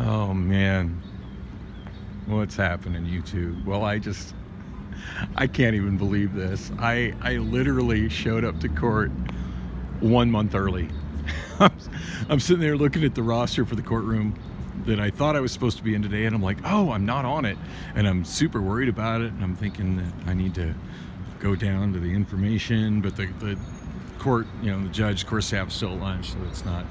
Oh man, what's happening, YouTube? Well, I can't even believe this. I literally showed up to court 1 month early. I'm sitting there looking at the roster for the courtroom that I thought I was supposed to be in today, and I'm like, oh, I'm not on it, and I'm super worried about it, and I'm thinking that I need to go down to the information, but the court, the judge, of course, they have still at lunch, so it's not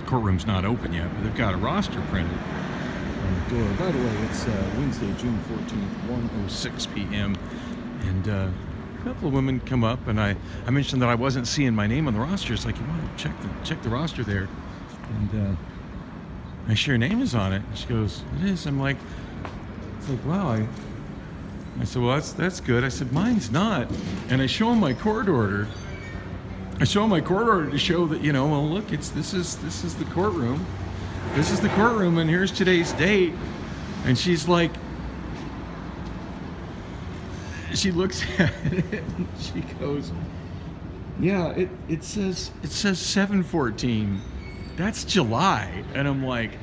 courtroom's not open yet, but they've got a roster printed on the door. By the way, it's Wednesday, June 14th, 1:06 p.m. And a couple of women come up, and I mentioned that I wasn't seeing my name on the roster. It's like, you want to check the roster there, and I sure your name is on it. And she goes, it is. I'm like, it's like, wow. I said, well, that's good. I said, mine's not. And I show him my court order. I show him my court order to show that, well, look, this is the courtroom. This is the courtroom, and here's today's date. And she's like, she looks at it and she goes, yeah, it says 7/14. That's July. And I'm like,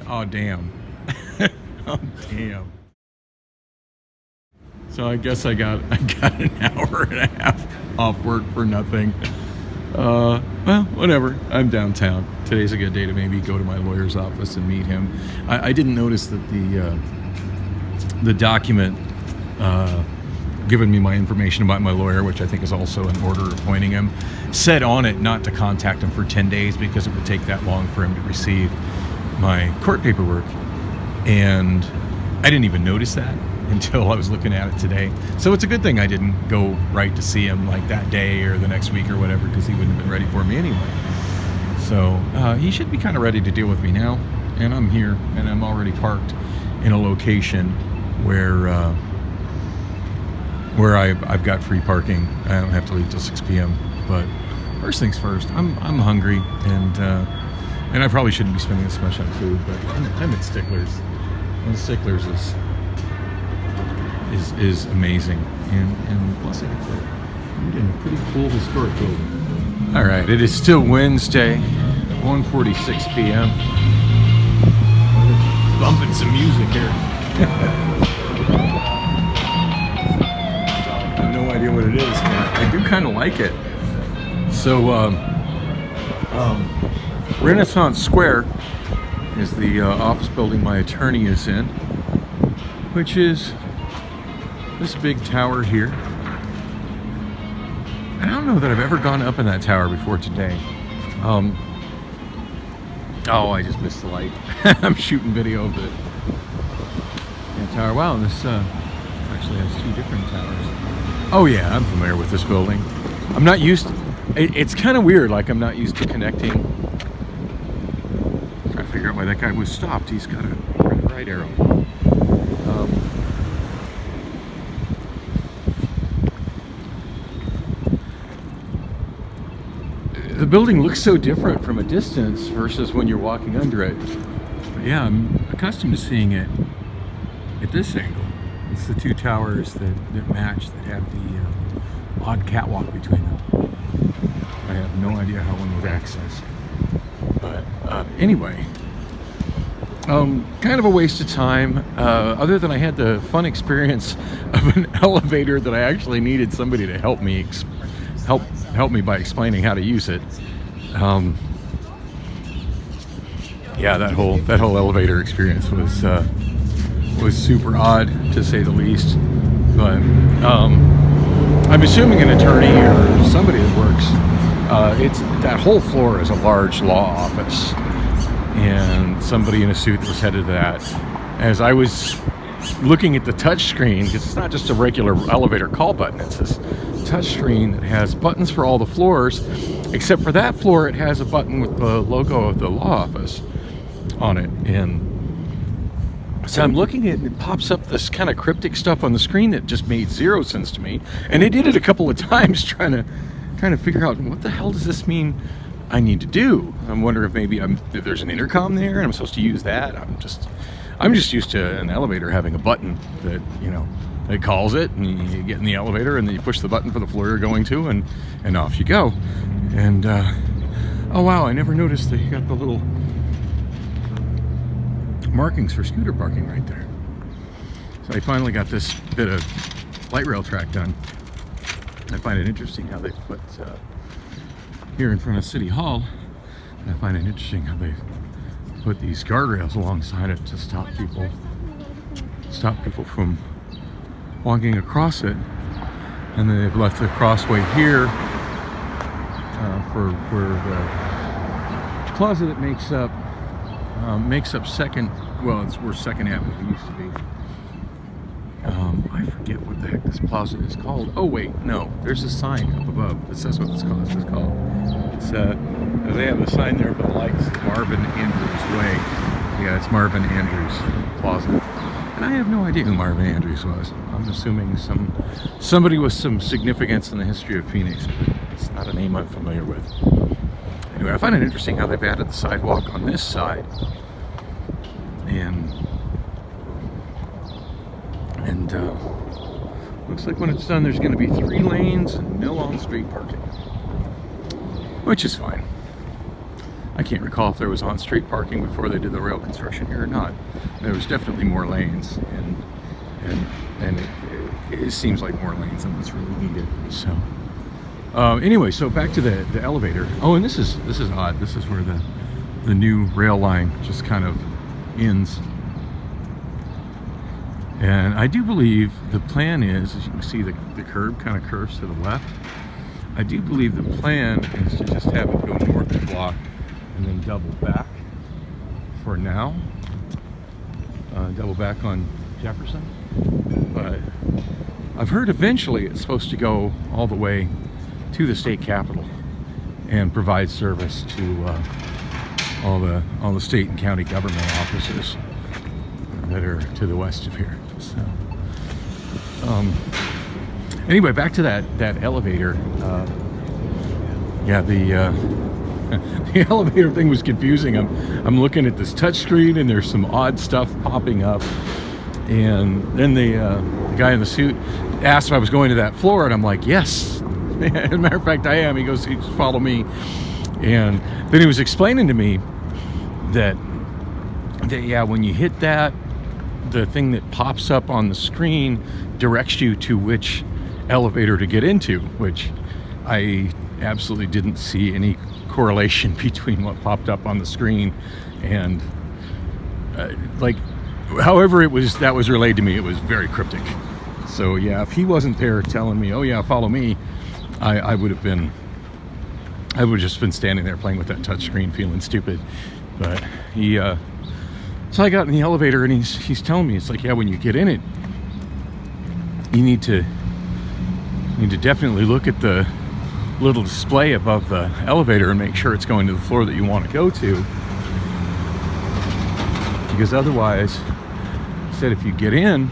oh damn. Oh damn. So I guess I got an hour and a half off work for nothing. Well, whatever. I'm downtown. Today's a good day to maybe go to my lawyer's office and meet him. I didn't notice that the document giving me my information about my lawyer, which I think is also an order appointing him, said on it not to contact him for 10 days because it would take that long for him to receive my court paperwork. And I didn't even notice that until I was looking at it today. So it's a good thing I didn't go right to see him like that day or the next week or whatever, because he wouldn't have been ready for me anyway. So he should be kind of ready to deal with me now. And I'm here, and I'm already parked in a location where I've got free parking. I don't have to leave till 6 p.m. But first things first, I'm hungry, and I probably shouldn't be spending this much on food, but I'm at Sticklers. And Sticklers is amazing, and plus I'm in a pretty cool historic building. All right, it is still Wednesday, 1:46 p.m. Bumping some music here. I have no idea what it is, but I do kind of like it. So, Renaissance Square is the office building my attorney is in, which is this big tower here. I don't know that I've ever gone up in that tower before today. Oh, I just missed the light. I'm shooting video of it. Yeah, tower. Wow, this actually has two different towers. Oh yeah, I'm familiar with this building. I'm not used to, it's kind of weird, like I'm not used to connecting. I'm trying to figure out why that guy was stopped. He's got a right arrow. The building looks so different from a distance versus when you're walking under it. But yeah, I'm accustomed to seeing it at this angle. It's the two towers that match, that have the odd catwalk between them. I have no idea how one would access. But anyway, kind of a waste of time, other than I had the fun experience of an elevator that I actually needed somebody to help me help me by explaining how to use it. Yeah, that whole elevator experience was super odd, to say the least. But I'm assuming an attorney or somebody that works. It's that whole floor is a large law office, and somebody in a suit that was headed to that. As I was looking at the touch screen, because it's not just a regular elevator call button, it's this touch screen that has buttons for all the floors, except for that floor it has a button with the logo of the law office on it. And so I'm looking at it, and it pops up this kind of cryptic stuff on the screen that just made zero sense to me, and I did it a couple of times trying to figure out, what the hell does this mean I need to do. I'm wondering if maybe if there's an intercom there and I'm supposed to use that. I'm just used to an elevator having a button that, it calls it, and you get in the elevator, and then you push the button for the floor you're going to, and off you go. And Oh wow, I never noticed they got the little markings for scooter parking right there. So I finally got this bit of light rail track done. I find it interesting how they put here in front of City Hall, and I find it interesting how they put these guardrails alongside it to stop people from walking across it. And then they've left the crossway here for the plaza that makes up Second. Well, it's where Second Avenue used to be. I forget what the heck this plaza is called. Oh wait, no, there's a sign up above that says what this plaza is called. It's they have a sign there for the lights. Marvin Andrews Way. Yeah, it's Marvin Andrews Plaza. And I have no idea who Marvin Andrews was. I'm assuming somebody with some significance in the history of Phoenix, but it's not a name I'm familiar with. Anyway, I find it interesting how they've added the sidewalk on this side, and looks like when it's done, there's going to be 3 lanes and no on-street parking, which is fine. I can't recall if there was on-street parking before they did the rail construction here or not. There was definitely more lanes, and it seems like more lanes than what's really needed. So anyway, so back to the elevator. Oh, and this is odd. This is where the new rail line just kind of ends. And I do believe the plan is, as you can see, the curb kind of curves to the left. I do believe the plan is to just have it go north the block and then double back for now. Double back on Jefferson. But I've heard eventually it's supposed to go all the way to the state capitol and provide service to all the state and county government offices that are to the west of here. So anyway, back to that elevator. Yeah, the elevator thing was confusing. I'm looking at this touch screen and there's some odd stuff popping up, and then the guy in the suit asked if I was going to that floor, and I'm like, yes. As a matter of fact, I am. He goes, just follow me. And then he was explaining to me that yeah, when you hit that, the thing that pops up on the screen directs you to which elevator to get into, which I absolutely didn't see any correlation between what popped up on the screen and like, however that was relayed to me, it was very cryptic. So yeah, if he wasn't there telling me, oh yeah, follow me, I would have just been standing there playing with that touch screen feeling stupid. But he so I got in the elevator and he's telling me, it's like, yeah, when you get in it, you need to definitely look at the little display above the elevator and make sure it's going to the floor that you want to go to, because otherwise, he said, if you get in,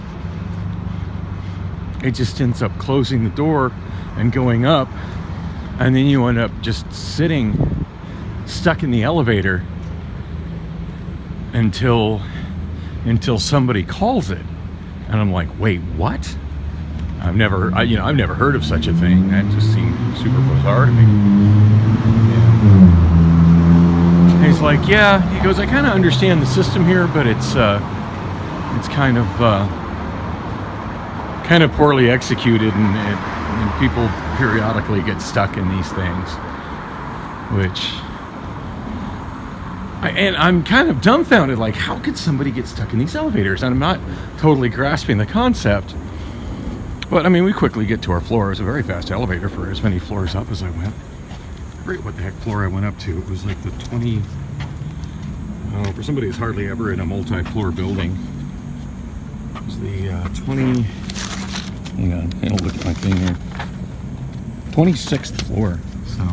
it just ends up closing the door and going up, and then you end up just stuck in the elevator until somebody calls it. And I'm like, wait, what? I've never heard of such a thing. That just seemed super bizarre to me. And he's like, yeah. He goes, I kind of understand the system here, but it's kind of poorly executed, and people periodically get stuck in these things, which. And I'm kind of dumbfounded, like, how could somebody get stuck in these elevators? And I'm not totally grasping the concept. But, I mean, we quickly get to our floor. It was a very fast elevator for as many floors up as I went. I forget what the heck floor I went up to. It was like the 20... for somebody who's hardly ever in a multi-floor building. It was the 20... Hang on, I'll look at my thing here. 26th floor, so...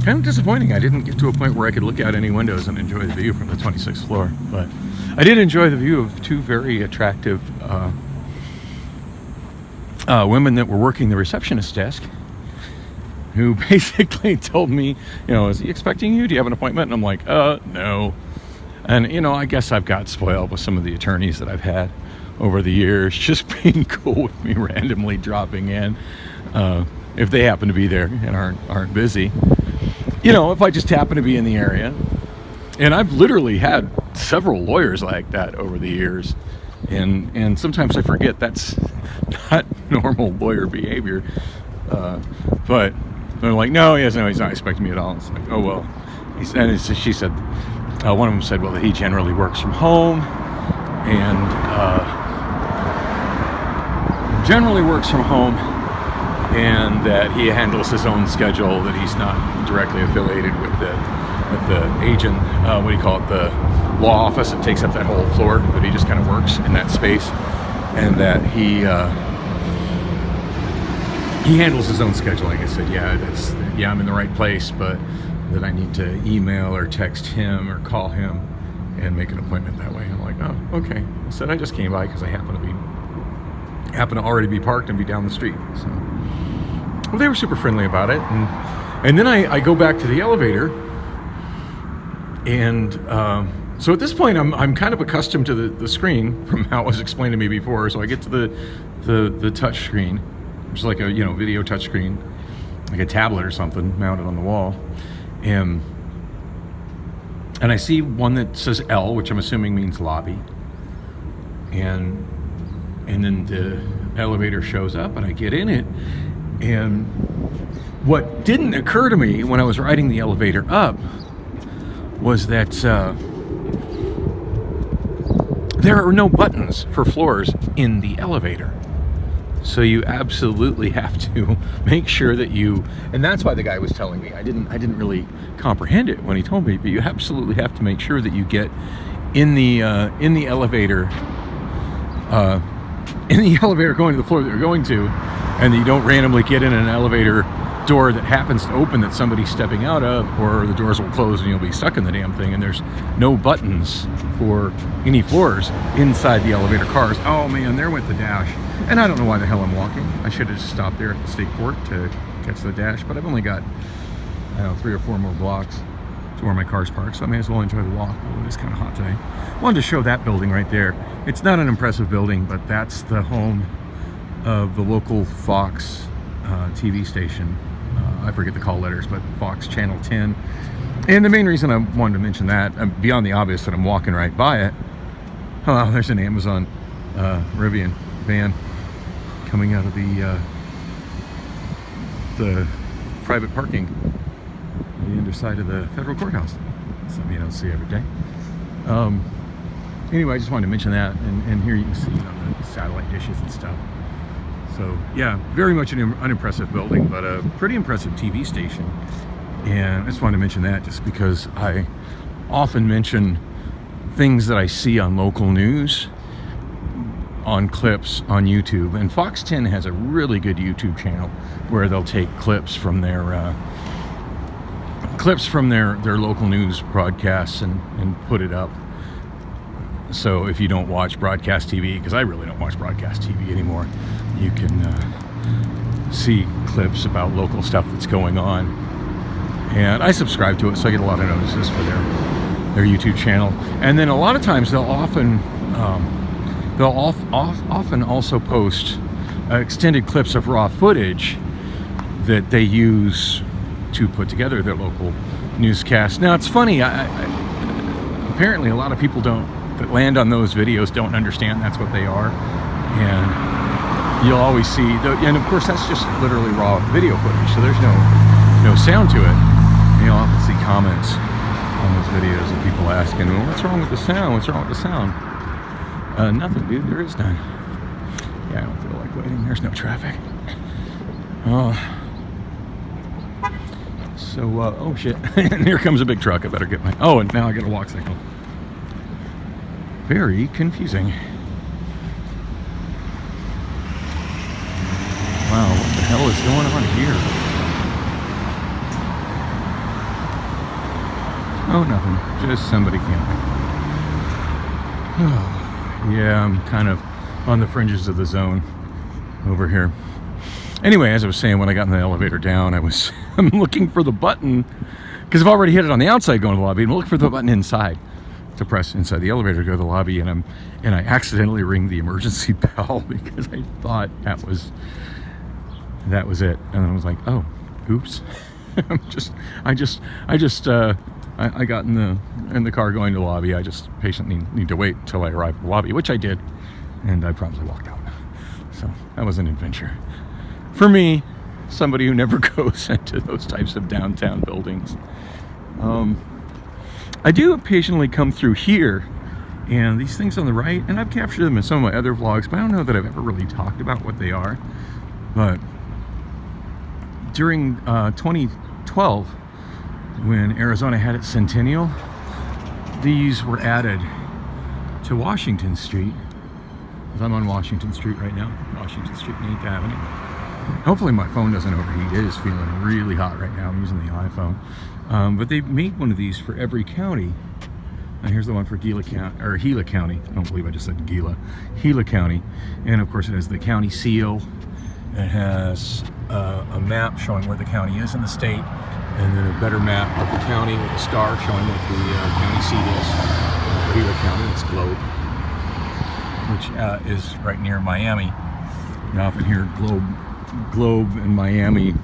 Kind of disappointing I didn't get to a point where I could look out any windows and enjoy the view from the 26th floor. But I did enjoy the view of 2 very attractive women that were working the receptionist desk, who basically told me, is he expecting you? Do you have an appointment? And I'm like, no. And, I guess I've got spoiled with some of the attorneys that I've had over the years, just being cool with me randomly dropping in if they happen to be there and aren't busy. if I just happen to be in the area. And I've literally had several lawyers like that over the years. And sometimes I forget that's not normal lawyer behavior. But they're like, no, he's not expecting me at all. It's like, oh, well. She said, one of them said, well, that he generally works from home. And that he handles his own schedule, that he's not directly affiliated with the agent, what do you call it, the law office that takes up that whole floor, that he just kind of works in that space, and that he handles his own schedule. Like I said, I'm in the right place, but that I need to email or text him or call him and make an appointment that way. I'm like, oh, okay. I said, I just came by because I happen to already be parked and be down the street. So, well, they were super friendly about it, and then I go back to the elevator, and so at this point I'm kind of accustomed to the screen from how it was explained to me before. So I get to the touch screen, which is like a video touch screen, like a tablet or something mounted on the wall, and I see one that says L, which I'm assuming means lobby, and then the elevator shows up and I get in it. And what didn't occur to me when I was riding the elevator up was that there are no buttons for floors in the elevator. So you absolutely have to make sure that and that's why the guy was telling me. I didn't really comprehend it when he told me, but you absolutely have to make sure that you get in the elevator going to the floor that you're going to, and that you don't randomly get in an elevator door that happens to open that somebody's stepping out of, or the doors will close and you'll be stuck in the damn thing, and there's no buttons for any floors inside the elevator cars. Oh man, there went the dash. And I don't know why the hell I'm walking. I should have just stopped there at the state court to catch the dash, but I've only got, 3 or 4 more blocks to where my car's parked, so I may as well enjoy the walk. Oh, it's kind of hot today. I wanted to show that building right there. It's not an impressive building, but that's the home of the local Fox TV station. I forget the call letters, but Fox Channel 10. And the main reason I wanted to mention that, beyond the obvious that I'm walking right by it, oh, there's an Amazon Rivian van coming out of the private parking on the underside of the federal courthouse. Something you don't see every day. Anyway, I just wanted to mention that, and here you can see the satellite dishes and stuff. So yeah, very much an unimpressive building, but a pretty impressive TV station. And I just wanted to mention that just because I often mention things that I see on local news on clips on YouTube. And Fox 10 has a really good YouTube channel where they'll take clips from their local news broadcasts and put it up. So if you don't watch broadcast TV, because I really don't watch broadcast TV anymore, you can see clips about local stuff that's going on. And I subscribe to it, so I get a lot of notices for their YouTube channel. And then a lot of times they'll often also post extended clips of raw footage that they use to put together their local newscast. Now it's funny, apparently a lot of people that land on those videos don't understand that's what they are, and you'll always see and of course that's just literally raw video footage, so there's no sound to it. And you'll often see comments on those videos of people asking, well, what's wrong with the sound? What's wrong with the sound? Nothing, dude. There is none. Yeah, I don't feel like waiting. There's no traffic. Oh shit. And here comes a big truck. I better get and now I got a walk signal. Very confusing. Wow, what the hell is going on here? Oh, nothing. Just somebody camping. Yeah, I'm kind of on the fringes of the zone over here. Anyway, as I was saying, when I got in the elevator down, I'm looking for the button, because I've already hit it on the outside going to the lobby, and I'm looking for the button inside to press inside the elevator to go to the lobby, and I accidentally ring the emergency bell because I thought that was it, and I was like, oh, oops. I got in the car going to the lobby. I just patiently need to wait until I arrive at the lobby, which I did, and I promptly walked out. So that was an adventure for me, somebody who never goes into those types of downtown buildings. I do occasionally come through here, and these things on the right, and I've captured them in some of my other vlogs, but I don't know that I've ever really talked about what they are. But during 2012, when Arizona had its centennial, these were added to Washington Street. I'm on Washington Street right now, Washington Street and 8th Avenue. Hopefully my phone doesn't overheat. It is feeling really hot right now. I'm using the iPhone. But they make one of these for every county. And here's the one for Gila County. I don't believe I just said Gila. Gila County. And of course it has the county seal. It has a map showing where the county is in the state. And then a better map of the county with a star showing what the county seat is. For Gila County, it's Globe, which is right near Miami. You often hear Globe and Miami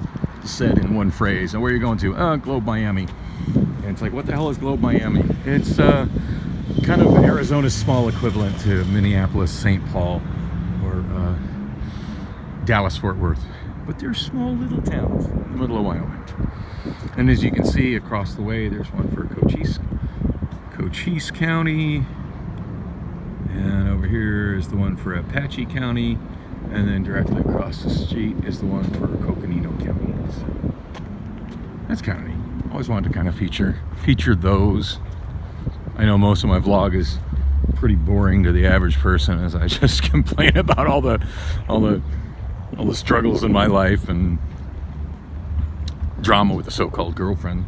said in one phrase. And where are you going to? Globe, Miami. And it's like, what the hell is Globe, Miami? It's kind of Arizona's small equivalent to Minneapolis, St. Paul, or Dallas, Fort Worth. But they're small little towns in the middle of Wyoming. And as you can see across the way, there's one for Cochise County. And over here is the one for Apache County. And then directly across the street is the one for Coconino County. So that's kind of neat. Always wanted to kind of feature those. I know most of my vlog is pretty boring to the average person, as I just complain about all the struggles in my life and drama with a so-called girlfriend.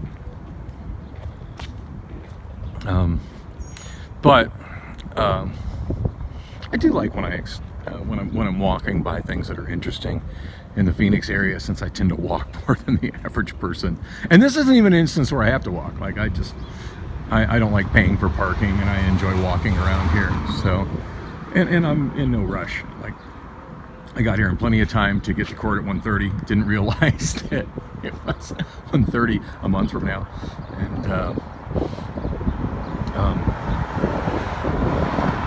But I do like when I'm walking by things that are interesting in the Phoenix area, since I tend to walk more than the average person. And this isn't even an instance where I have to walk. Like I don't like paying for parking, and I enjoy walking around here. So, and I'm in no rush. Like, I got here in plenty of time to get to court at 1:30. Didn't realize that it was 1:30 a month from now.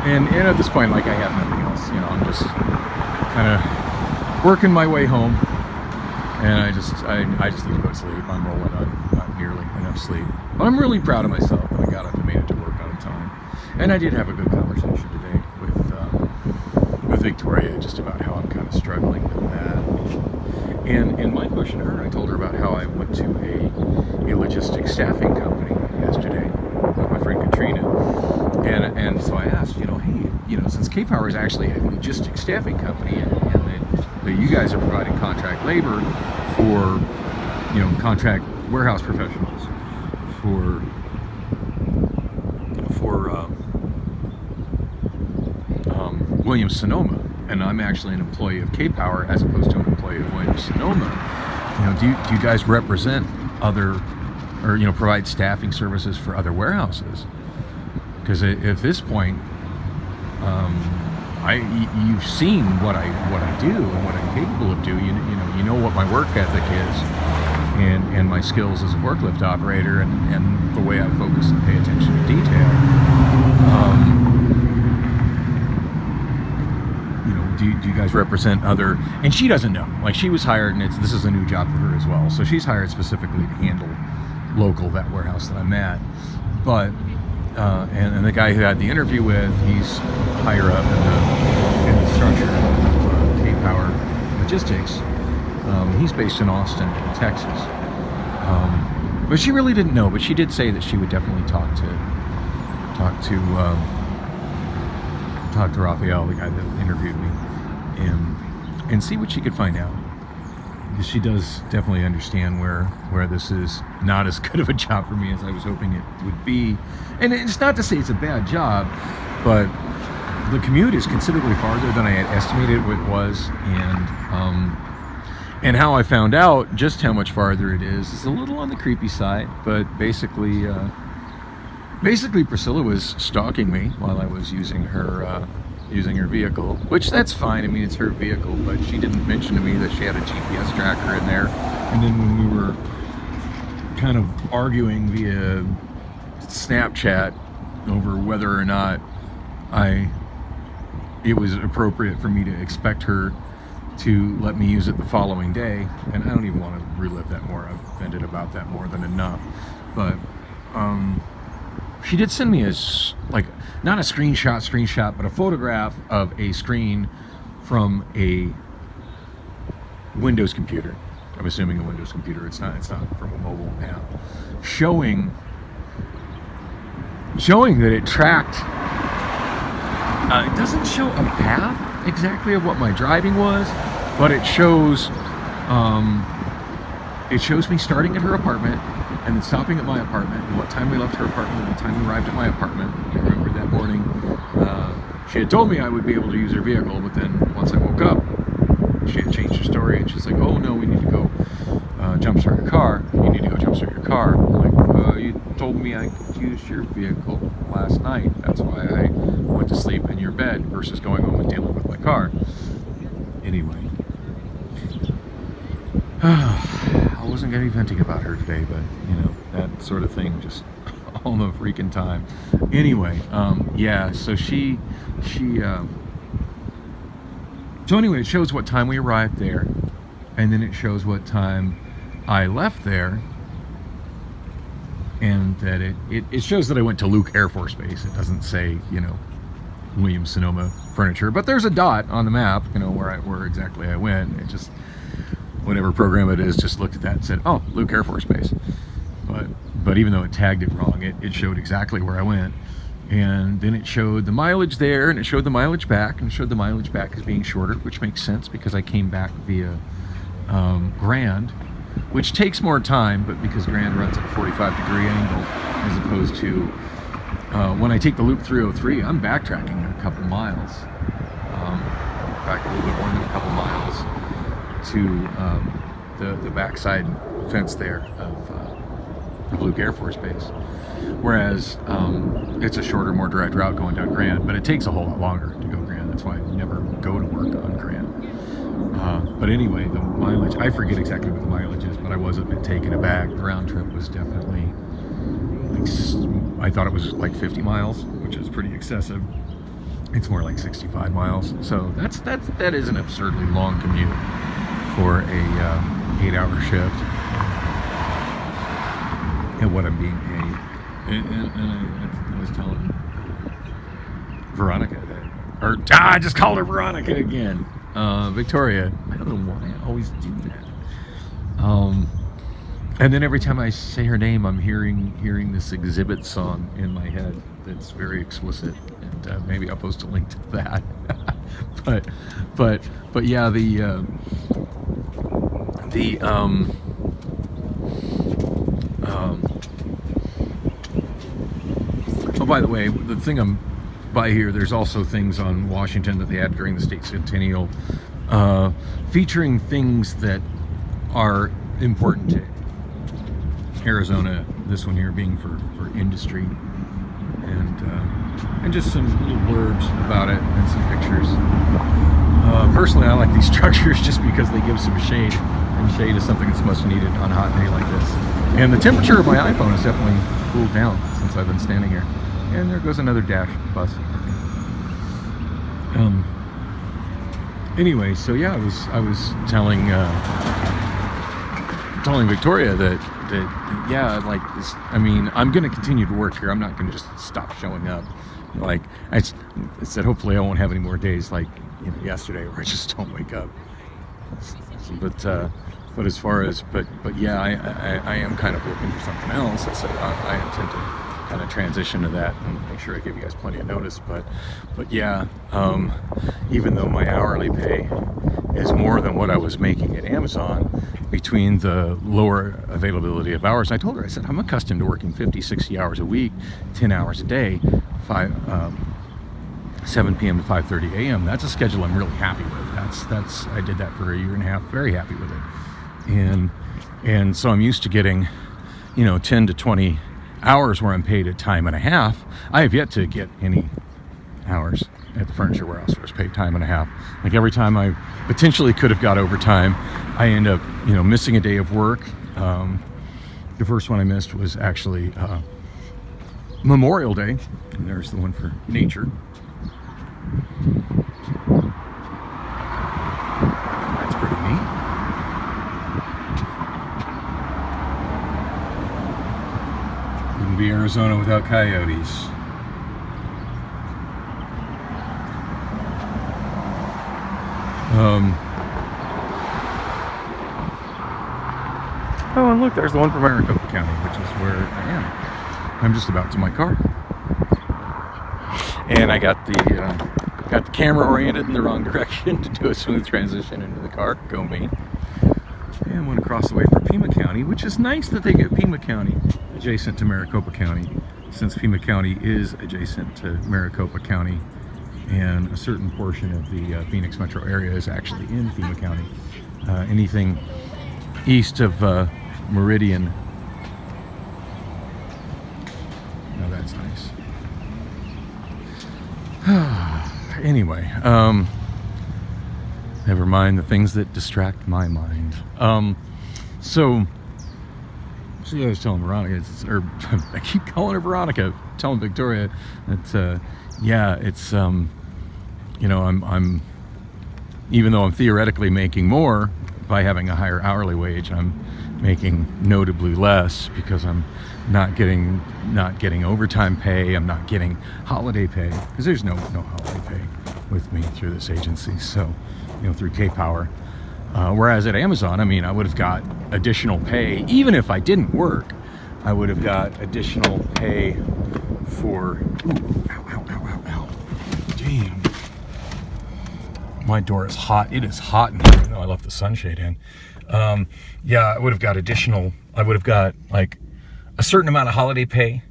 And at this point, like, I have nothing else. You know, I'm just kind of working my way home, and I just need to go to sleep. I'm rolling on not nearly enough sleep, but I'm really proud of myself that I got up and made it to work on time. And I did have a good conversation today with Victoria, just about how I'm kind of struggling with that. And in my question to her, I told her about how I went to a logistics staffing company yesterday with my friend Katrina. And so I asked, hey, since K-Power is actually a logistics staffing company, and that you guys are providing contract labor for, contract warehouse professionals for Williams-Sonoma, and I'm actually an employee of K-Power as opposed to an employee of Williams-Sonoma. Do you guys represent other, or provide staffing services for other warehouses? Because at this point, you've seen what I do and what I'm capable of doing. You know what my work ethic is, and my skills as a forklift operator, and the way I focus and pay attention to detail. Do you guys represent other? And she doesn't know. Like, she was hired, and this is a new job for her as well. So she's hired specifically to handle that warehouse that I'm at. But and the guy who I had the interview with, he's higher up in the structure of K-Power Logistics. He's based in Austin, Texas. But she really didn't know. But she did say that she would definitely talk to Raphael, the guy that interviewed me, and see what she could find out. Because she does definitely understand where this is not as good of a job for me as I was hoping it would be. And it's not to say it's a bad job, but the commute is considerably farther than I had estimated it was, and how I found out just how much farther it is a little on the creepy side. But basically Priscilla was stalking me while I was using her vehicle, which that's fine. I mean, it's her vehicle, but she didn't mention to me that she had a GPS tracker in there. And then when we were kind of arguing via Snapchat over whether or not it was appropriate for me to expect her to let me use it the following day. And I don't even want to relive that more. I've vented about that more than enough. But she did send me not a screenshot, but a photograph of a screen from a Windows computer. I'm assuming a Windows computer. It's not from a mobile app. Showing that it tracked. It doesn't show a path exactly of what my driving was, but it shows me starting at her apartment and then stopping at my apartment and what time we left her apartment and what time we arrived at my apartment. I remember that morning she had told me I would be able to use her vehicle, but then once I woke up, she had changed her story and she's like, oh no, we need to go jumpstart your car. You need to go jumpstart your car. I'm like, you told me I could use your vehicle last night. That's why I went to sleep in your bed versus going home and dealing with my car. Anyway, I wasn't going to be venting about her today, but that sort of thing just all the freaking time. Anyway, so so anyway, it shows what time we arrived there, and then it shows what time I left there, and that it shows that I went to Luke Air Force Base. It doesn't say, Williams-Sonoma Furniture, but there's a dot on the map, where exactly I went. It just, whatever program it is, just looked at that and said, oh, Luke Air Force Base. But even though it tagged it wrong, it showed exactly where I went. And then it showed the mileage there, and it showed the mileage back, and it showed the mileage back as being shorter, which makes sense because I came back via Grand, which takes more time, but because Grand runs at a 45-degree angle, as opposed to when I take the Loop 303, I'm backtracking a couple miles. In fact, a little bit more than a couple miles to the backside fence there of Luke Air Force Base. Whereas it's a shorter, more direct route going down Grand, but it takes a whole lot longer to go Grand. That's why I never go to work on Grand. But anyway, the mileage, I forget exactly what the mileage is, but I was a bit taken aback. The round trip was definitely, I thought it was like 50 miles, which is pretty excessive. It's more like 65 miles. So that is an absurdly long commute for a 8-hour shift and what I'm being paid. And I was telling Veronica I just called her Veronica again. Victoria, I don't know why I always do that. And then every time I say her name, I'm hearing this Exhibit song in my head that's very explicit, and maybe I'll post a link to that. but yeah, oh, by the way, the thing I'm by here, there's also things on Washington that they had during the state centennial, featuring things that are important to Arizona. This one here being for industry, and just some little blurbs about it and some pictures. Personally, I like these structures just because they give some shade, and shade is something that's much needed on a hot day like this. And the temperature of my iPhone has definitely cooled down since I've been standing here. And there goes another Dash bus. Anyway, so yeah, I was telling Victoria that yeah, like this. I mean, I'm going to continue to work here. I'm not going to just stop showing up. Like I said, hopefully I won't have any more days like yesterday where I just don't wake up. But as far as but yeah, I am kind of looking for something else. So I intend to kind of transition to that and make sure I give you guys plenty of notice. But yeah, even though my hourly pay is more than what I was making at Amazon, between the lower availability of hours, I told her, I said, I'm accustomed to working 50, 60 hours a week, 10 hours a day, 7 p.m. to 5:30 a.m. That's a schedule I'm really happy with. That's I did that for a year and a half, very happy with it. And so I'm used to getting, 10 to 20 hours where I'm paid at time and a half. I have yet to get any hours at the furniture warehouse where I was paid time and a half. Like every time I potentially could have got overtime, I end up, missing a day of work The first one I missed was actually Memorial Day. And there's the one for nature. That's pretty neat. Wouldn't be Arizona without coyotes. Oh, and look, there's the one from Maricopa County, which is where I am. I'm just about to my car. And I got the camera oriented in the wrong direction to do a smooth transition into the car. Go me. And went across the way for Pima County, which is nice that they get Pima County adjacent to Maricopa County, since Pima County is adjacent to Maricopa County, and a certain portion of the Phoenix metro area is actually in Pima County. Anything east of Meridian. Oh, that's nice. Anyway, never mind the things that distract my mind. So I was telling Veronica, I keep calling her Veronica, telling Victoria that, yeah, it's, I'm even though I'm theoretically making more by having a higher hourly wage, I'm making notably less because I'm not getting overtime pay. I'm not getting holiday pay because there's no holiday pay with me through this agency. So, through K-Power. Whereas at Amazon, I would have got additional pay. Even if I didn't work, I would have got additional pay for... Ooh, ow. Damn. My door is hot. It is hot in here. I left the sunshade in. Yeah, I would have got like a certain amount of holiday pay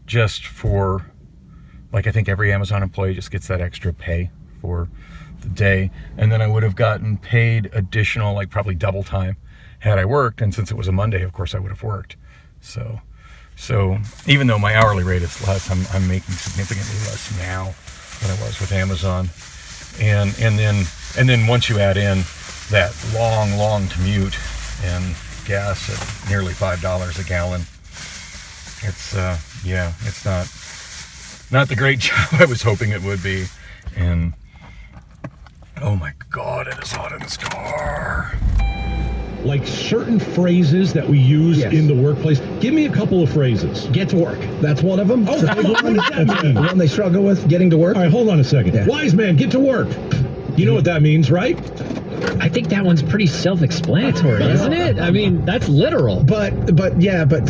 just for, like, I think every Amazon employee just gets that extra pay for the day, and then I would have gotten paid additional, like probably double time had I worked, and since it was a Monday, of course I would have worked. So even though my hourly rate is less, I'm making significantly less now than I was with Amazon, and then once you add in that long commute and gas at nearly $5 a gallon, it's it's not the great job I was hoping it would be. And oh my God, it is hot in this car. Like certain phrases that we use in the workplace. Give me a couple of phrases. Get to work. That's one of them. Oh, the one they struggle with, getting to work. All right, hold on a second. Yeah. Wise man, get to work. You know what that means, right? I think that one's pretty self-explanatory, isn't it? I mean, that's literal. But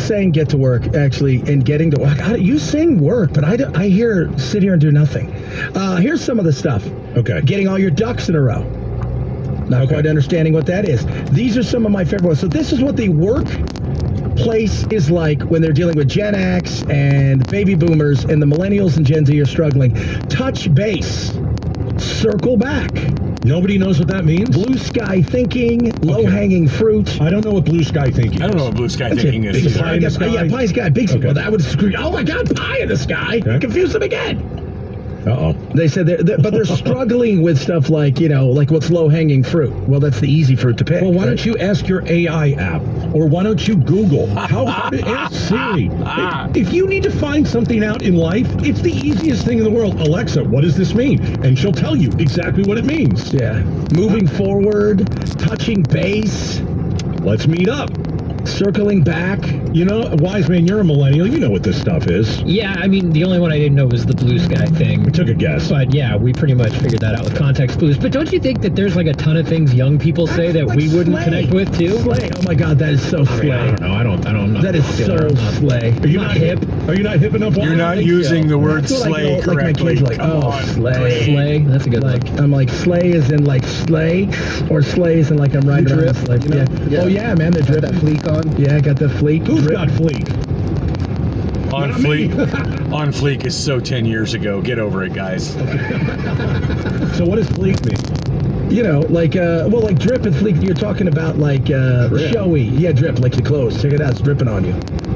saying get to work actually and getting to work. You saying work, but I hear sit here and do nothing. Here's some of the stuff. Okay. Getting all your ducks in a row. Not quite understanding what that is. These are some of my favorite ones. So this is what the workplace is like when they're dealing with Gen X and baby boomers, and the millennials and Gen Z are struggling. Touch base. Circle back. Nobody knows what that means? Blue sky thinking, low-hanging fruit. I don't know what blue sky thinking is. I don't know what blue sky thinking is. Pie in the sky? Yeah, pie in the sky. Big well, that would screw. Oh my God, pie in the sky. Okay. Confuse them again. Uh-oh. They said they're struggling with stuff like, like what's low-hanging fruit. Well, that's the easy fruit to pick. Well, why don't you ask your AI app? Or why don't you Google? Ask Siri. If you need to find something out in life, it's the easiest thing in the world. Alexa, what does this mean? And she'll tell you exactly what it means. Yeah. Moving forward, touching base. Let's meet up. Circling back. Wise man, you're a millennial. You know what this stuff is. Yeah, I mean, the only one I didn't know was the blue sky thing. We took a guess. But yeah, we pretty much figured that out with context clues. But don't you think that there's like a ton of things young people say that we wouldn't connect with too? Slay. Oh my God, that is so slay. I don't know. I'm not that is so slay. Are you not hip? Are you not hip enough? You're not using the word slay correctly. Like my kids like, slay. Slay. That's a good one. I'm like, slay is in like slay, or slay is in like I'm riding around. Slay. Yeah. Oh yeah, man, the drip. That fleek on. Yeah, I got the fleek. Who's got fleek? On Fleek. On Fleek is so 10 years ago. Get over it, guys. So what does fleek mean? Like drip and fleek. You're talking about like showy. Yeah, drip, like your clothes. Check it out, it's dripping on you.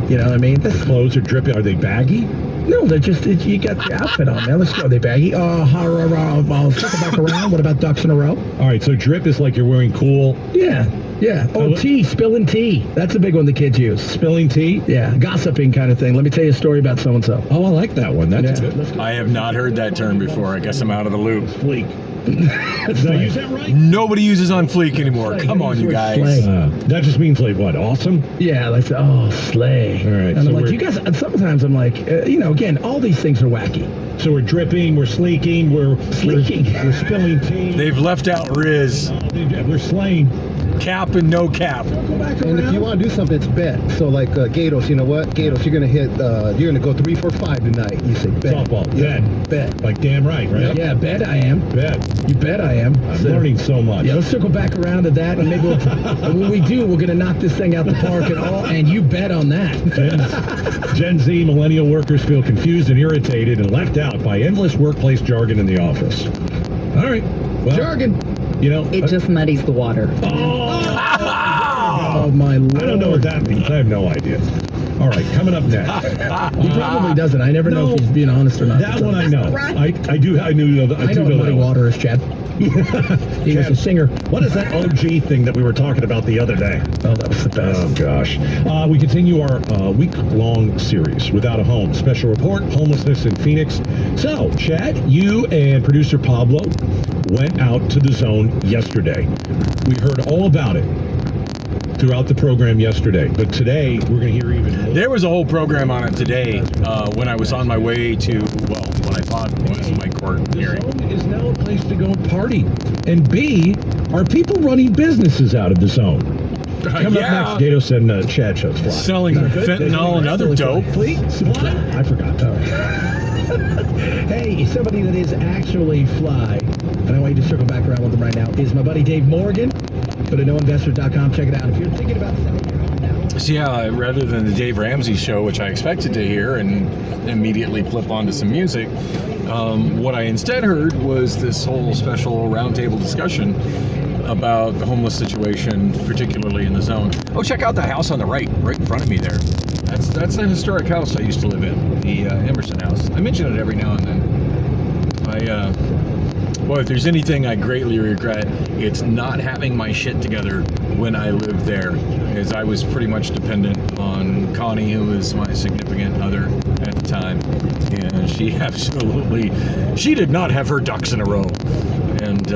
You know what I mean? Clothes are dripping. Are they baggy? No, they're just, you got the outfit on, man. Let's go. Are they baggy? I'll circle back around. What about ducks in a row? All right, so drip is like you're wearing cool. Yeah. Yeah. Oh, tea, spilling tea. That's a big one the kids use. Spilling tea? Yeah, gossiping kind of thing. Let me tell you a story about so-and-so. Oh, I like that one. That's Yeah. good. I have not heard that term before. I guess I'm out of the loop. Fleek. Did I use that right? Nobody uses on fleek anymore. Come on, you guys. Slay. That just means like what? Awesome? Yeah, like, oh, slay. All right, And so I'm like, we're- you guys, and sometimes I'm like, again, all these things are wacky. So we're dripping, we're sleeking, we're Sleeking. we're spilling tea. They've left out Riz. We're slaying. Cap and no cap. And if you want to do something, it's bet. So like Gatos, you know what? Gatos, you're gonna hit. You're gonna go 3 for 5 tonight. You say bet. Softball. Yeah, Bet. bet. Like damn right, right? Yeah, bet I am. Bet. You bet I am. I'm learning so much. Yeah, let's circle back around to that, and maybe and when we do, we're gonna knock this thing out the park and all. And you bet on that. Gen Z millennial workers feel confused and irritated and left out by endless workplace jargon in the office. All right. Well, Jargon. You know, It just muddies the water. Oh my lord. I don't know what that means. I have no idea. All right, coming up next. He probably doesn't. I never know if he's being honest or not. That one I know. Right. I do know I know that what muddy one. water is, Chad. He was a singer. What is that OG thing that we were talking about the other day? Oh, that was the best. Oh, gosh. We continue our week-long series, Without a Home. Special report, homelessness in Phoenix. So, Chad, you and producer Pablo went out to the zone yesterday. We heard all about it throughout the program yesterday. But today, we're going to hear even more. There was a whole program on it today when I was on my way to, well, what I thought was my court The hearing. zone is now a place to go party. And B, are people running businesses out of the zone? Coming Yeah. up next, Gatos and Chad shows fly. Selling fentanyl and other dope. Fleet? Supply? I forgot. Hey, somebody that is actually fly, and I want you to circle back around with them right now, is my buddy Dave Morgan. Go to noinvestor.com, check it out. If you're thinking about selling your home now, So yeah, rather than the Dave Ramsey show, which I expected to hear and immediately flip onto some music, what I instead heard was this whole special roundtable discussion about the homeless situation, particularly in the zone. Oh, check out the house on the right in front of me there. That's a historic house I used to live in, the Emerson house. I mention it every now and then. Well, if there's anything I greatly regret, it's not having my shit together when I lived there, because I was pretty much dependent on Connie, who was my significant other at the time, and she did not have her ducks in a row, and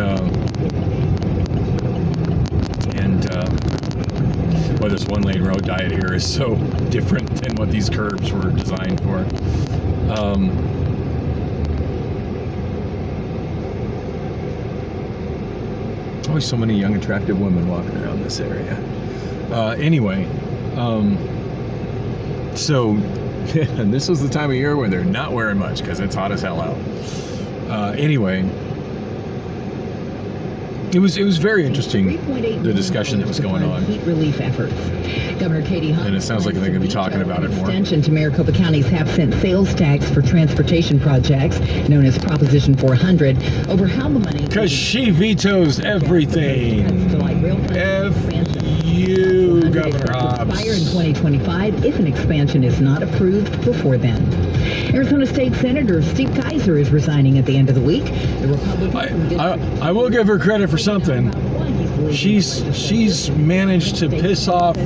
well, this one-lane road diet here is so different than what these curbs were designed for. Always so many young, attractive women walking around this area. Anyway, so and this was the time of year when they're not wearing much because it's hot as hell out. Anyway, it was very interesting, the discussion that was going on. Heat relief efforts. Governor Katie Hunt. And it sounds like they're going to be talking about it more. Extension to Maricopa County's half-cent sales tax for transportation projects, known as Proposition 400, over how the money. Because she vetoes everything. F you, Governor Hobbs. Expire in 2025 if an expansion is not approved before then. Arizona State Senator Steve Kaiser is resigning at the end of the week. The Republican. I will give her credit for something. She's managed to piss off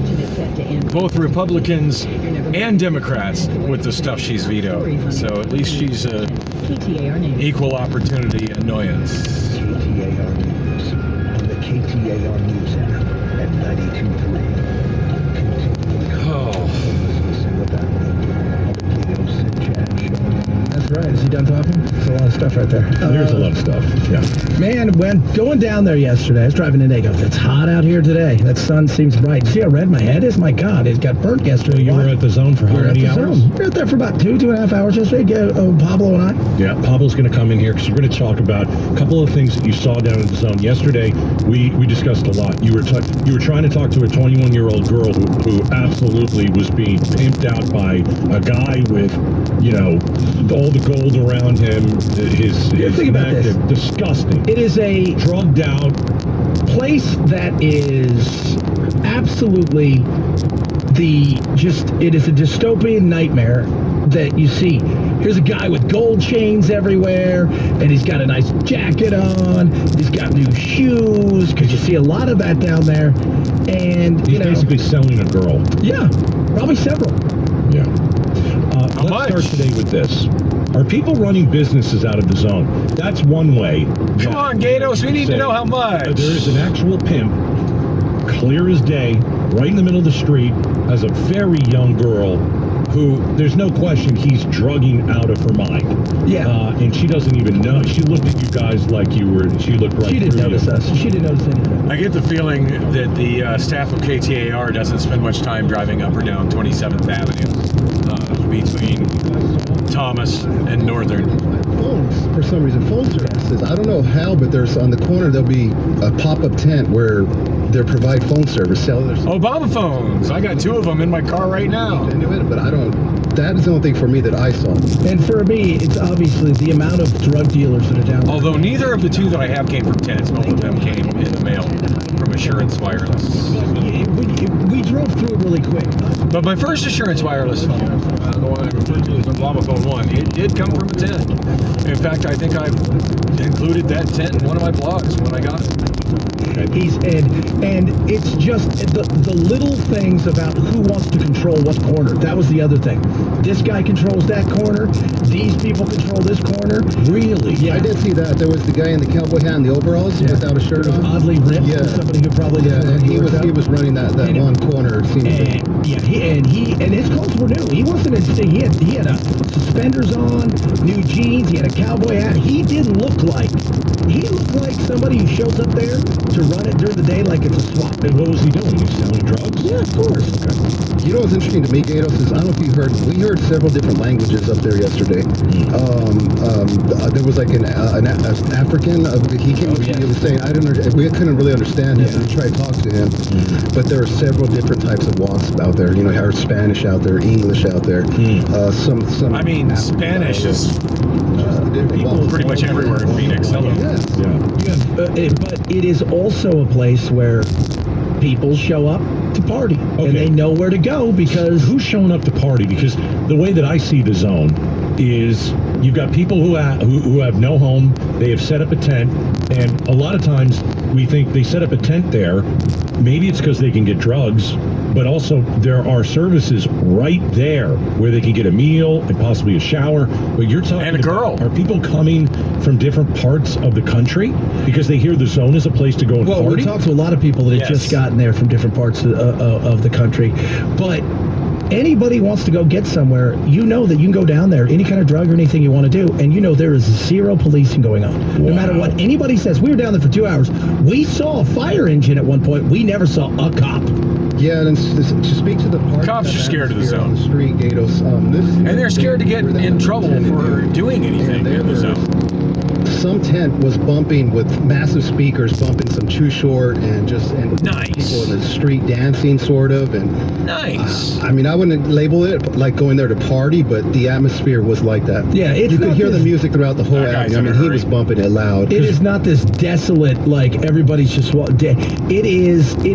both Republicans and Democrats with the stuff she's vetoed. So at least she's a KTAR News. equal opportunity annoyance. KTAR News on the KTAR News app at 92.3. Oh. What that means. Gatos and Chad show. that's right. Is he done talking? There's a lot of stuff right there. There's a lot of stuff. Yeah. Man, when going down there yesterday, I was driving in, goes, it's hot out here today. That sun seems bright. See how red my head is? My God, it got burnt yesterday. You were at the zone for how We're at many the hours? zone. We were out there for about 2.5 hours yesterday. Pablo and I. Yeah, Pablo's going to come in here because we're going to talk about a couple of things that you saw down in the zone yesterday. We discussed a lot. You were trying to talk to a 21-year-old girl who absolutely was being pimped out by a guy with, all the gold around him. His Think about neck, this. disgusting. It is a Drugged out. place that is absolutely it is a dystopian nightmare that you see. Here's a guy with gold chains everywhere, and he's got a nice jacket on, he's got new shoes, because you see a lot of that down there. And, He's you know, basically selling a girl. yeah, probably several. Yeah. How Let's much? start today with this. Are people running businesses out of the zone? That's one way. Come on, Gatos, we need to know how much. There is an actual pimp, clear as day, right in the middle of the street, as a very young girl who, there's no question, he's drugging out of her mind. Yeah. And she doesn't even know. She looked at you guys like you were, she looked right She didn't through notice you. us. She didn't notice anything. I get the feeling that the staff of KTAR doesn't spend much time driving up or down 27th Avenue between Thomas and Northern. Phones, for some reason, phone services. I don't know how, but there's on the corner there'll be a pop-up tent where they provide phone service. Obamaphones. I got 2 of them in my car right now. Into it, but I don't. That is the only thing for me that I saw. And for me, it's obviously the amount of drug dealers that are down there. Although neither of the 2 that I have came from tents, both of them came in the mail from Assurance Wireless. We drove through it really quick. But my first Assurance Wireless phone, the one I referred to as Obamaphone 1, it did come from a tent. In fact, I think I've included that tent in one of my blogs when I got it. And it's just the little things about who wants to control what corner. That was the other thing. This guy controls that corner. These people control this corner. Really? Yeah. I did see that. There was the guy in the cowboy hat and the overalls without a shirt on. Oddly ripped. Yeah. Somebody who probably And he was running that And- one corner. It seemed to be. And his clothes were new. He wasn't in. He had suspenders on, new jeans. He had a cowboy hat. He looked like somebody who shows up there to run it during the day like it's a swap. And what was he doing? He was selling drugs? Yeah, of course. You know what's interesting to me, Gatos, is I don't know if you heard. We heard several different languages up there yesterday. There was like an African. He came. He was saying we couldn't really understand him. We tried to talk to him, but there are several different types of WASP out there. You know, there's Spanish out there, English out there. Some. I mean, Spanish is pretty much everywhere in Phoenix. Yes. Yeah. But it is also a place where people show up to party, Okay. and they know where to go because Who's showing up to party? Because the way that I see the zone is you've got people who have no home. They have set up a tent, and a lot of times we think they set up a tent there. Maybe it's because they can get drugs, but also there are services right there where they can get a meal and possibly a shower. But you're talking And a girl. about, are people coming from different parts of the country because they hear the zone is a place to go and well, party? we talked to a lot of people that had Yes. just gotten there from different parts of the country, but anybody wants to go get somewhere, you know that you can go down there, any kind of drug or anything you want to do, and you know there is zero policing going on. No matter what anybody says. We were down there for 2 hours. We saw a fire engine at one point. We never saw a cop. Yeah, and to speak to the party. Cops are scared of the zone. On the street, Gatos. And they're scared to get in trouble for doing anything in the zone. Some tent was bumping with massive speakers, bumping some Too Short and Nice. people in the street dancing, sort of. And Nice. I mean, I wouldn't label it like going there to party, but the atmosphere was like that. Yeah, it's you could not hear the this- music throughout the whole That guy's avenue. I in mean, a he hurry. was bumping it loud. It is not this desolate, like everybody's just it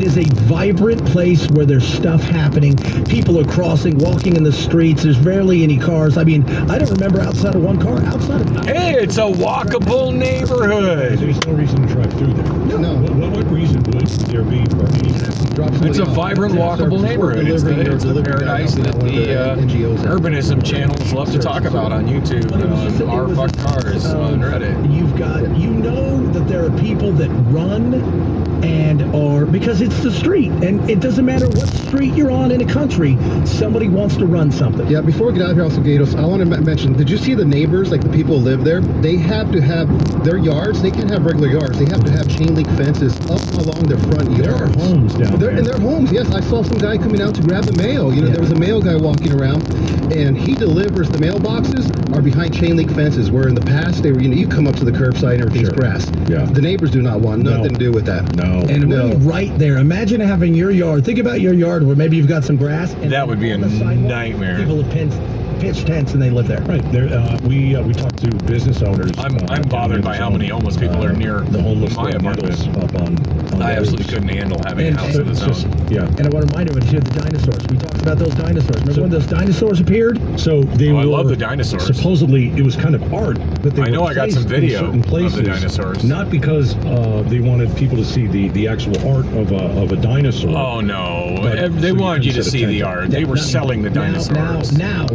is a vibrant place where there's stuff happening. People are crossing, walking in the streets. There's barely any cars. I mean, I don't remember outside of one car. Outside of Hey, it's a walkable neighborhood. There's no reason to drive through there. No. What reason would there be for any? It's a vibrant, walkable neighborhood. It's the paradise that the urbanism channels love to talk about on YouTube, R Fuck Cars on Reddit. you know that there are people that run and are, because it's the street, and it doesn't matter what street you're on in a country, somebody wants to run something. Yeah, before we get out of here, also, Gatos, I want to mention, did you see the neighbors, like the people who live there? They have to have their yards, they can't have regular yards. They have to have chain link fences up along their front yards. There are homes down there. In their homes, yes. I saw some guy coming out to grab the mail. You know, there was a mail guy walking around, and he delivers the mailboxes are behind chain link fences, where in the past, they were, you come up to the curbside and everything's grass. Yeah. The neighbors do not want nothing to do with that. No. And No. right there, imagine having your yard. Think about your yard where maybe you've got some grass. And That would be a on the sidewalk, nightmare. People have pitch tents and they live there. Right. There, we talked to business owners. I'm bothered by how many homeless people are near the homeless my apartment. up on I the absolutely roofs. couldn't handle having a house of its Just- own. yeah. And I want to remind everybody here, the dinosaurs. We talked about those dinosaurs. Remember when those dinosaurs appeared? So they Oh, were. I love the dinosaurs. Supposedly, it was kind of art, but they I know were I got some placed in video certain of the places, dinosaurs. Not because they wanted people to see the actual art of a dinosaur. Oh no! But- They so you wanted you can to set see the attention. art. They were selling the dinosaurs. Now,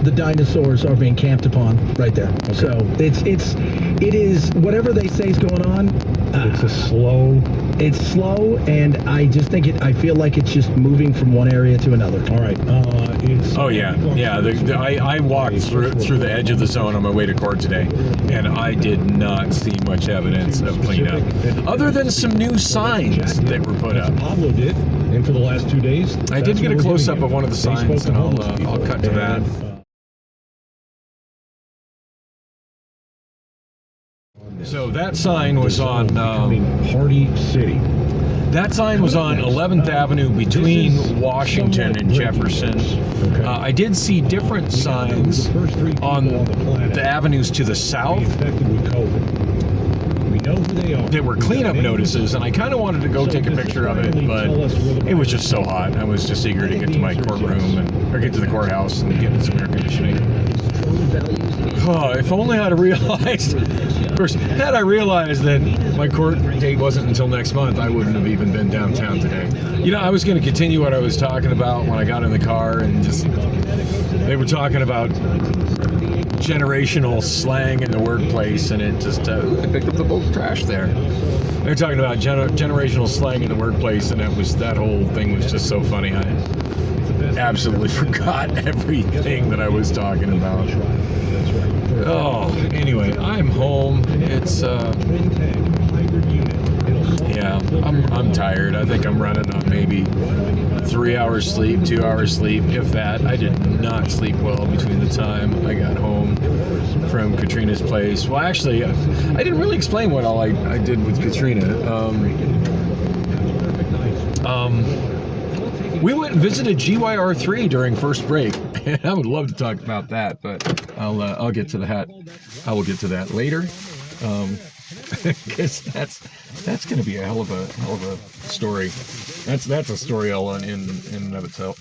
the dinosaurs are being camped upon right there. So it is whatever they say is going on. It's a slow. It's slow, and I just think I feel like it's just moving from one area to another. All right. It's. Oh yeah. I walked through the edge of the zone on my way to court today, and I did not see much evidence of cleanup, other than some new signs that were put up. Pablo did, and for the last 2 days. I did get a close up of one of the signs, and I'll cut to that. So that sign was on. Party City. That sign was on 11th Avenue between Washington and Jefferson. I did see different signs on the avenues to the south Infected with COVID. We know who they are. that were cleanup notices, and I kind of wanted to go take a picture of it, but it was just so hot. I was just eager to get to my courtroom or get to the courthouse and get some air conditioning. Oh, if only I'd have realized. First, had I realized that my court date wasn't until next month, I wouldn't have even been downtown today. You know, I was going to continue what I was talking about when I got in the car, and just they were talking about generational slang in the workplace, and it just I picked up the bulk trash there. They're talking about generational slang in the workplace, and that whole thing was just so funny. I absolutely forgot everything that I was talking about. Oh, anyway, I'm home. It's yeah, I'm tired. I think I'm running on maybe 3 hours sleep, 2 hours sleep, if that. I did not sleep well between the time I got home from Katrina's place. Well, actually, I didn't really explain what all I did with Katrina. We went and visited GYR3 during first break. I would love to talk about that, but I'll get to that. I will get to that later, because that's going to be a hell of a story. That's a story all in and of itself.